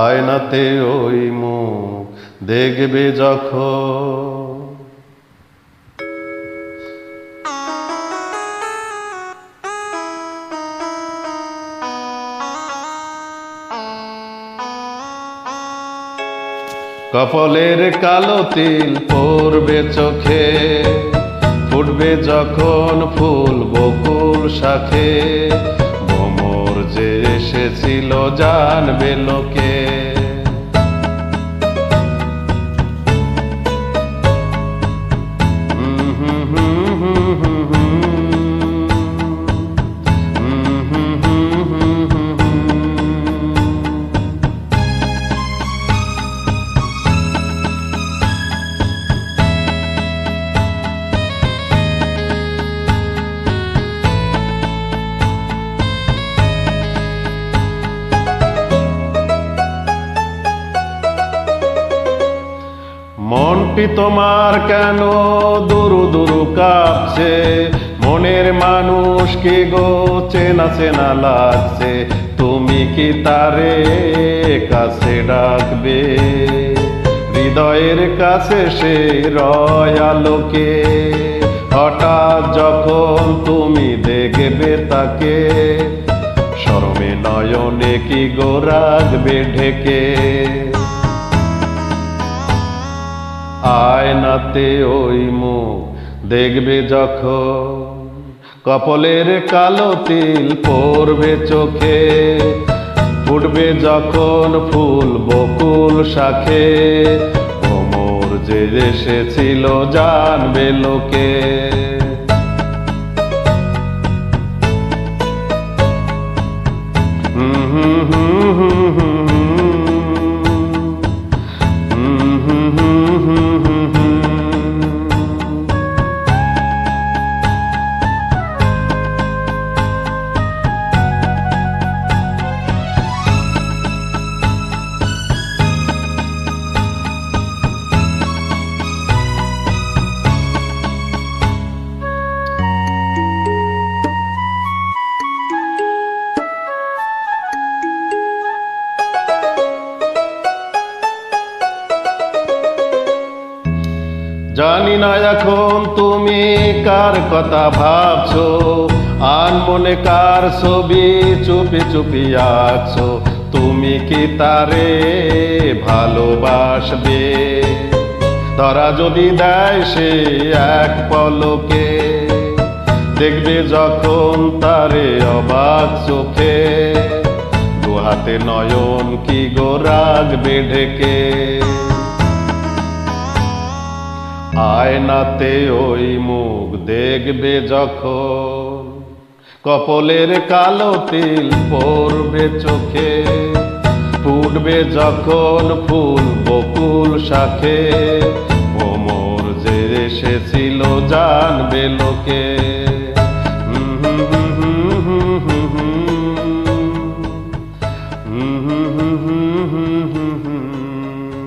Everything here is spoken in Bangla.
আয়নাতে ওই মুখ দেখবে যখন, কপালের কালো তিল পড়বে চোখে, ফুটবে যখন ফুল বকুল শাখে, ভ্রমর যে এসেছিল জানবে লোকে। মনটি তোমার কেন দুরু দুরু কাঁপছে, মনের মানুষ কি গো চেনা চেনা লাগছে, তুমি কি তারে কাছে ডাকবে, হৃদয়ের কাছে সে রয় আলোকে, হঠাৎ যখন তুমি দেখবে তাকে, শরমে নয়নে কি গো রাখবে ঢেকে। আয়নাতে ওই মুখ দেখবে যখন, কপালের কালো তিল পড়বে চোখে, ফুটবে যখন ফুল বকুল শাখে, ভ্রমর যে এসেছিল জানবে লোকে। জানি না এখন তুমি কার কথা ভাবছো, আনমনে কার ছবি চুপি চুপি আঁকছো, তুমি কি তারে ভালোবাসবে, তারা যদি দেয় সে এক পলকে, দেখবে যখন তারে অবাক চোখে, দুহাতে নয়ন কি গো রাখবে ঢেকে। আয়নাতে ওই মুখ দেখবে যখন, কপালের কালো তিল পড়বে চোখে, ফুটবে যখন ফুল বকুল শাখে, ভ্রমর যে এসেছিল জানবে লোকে।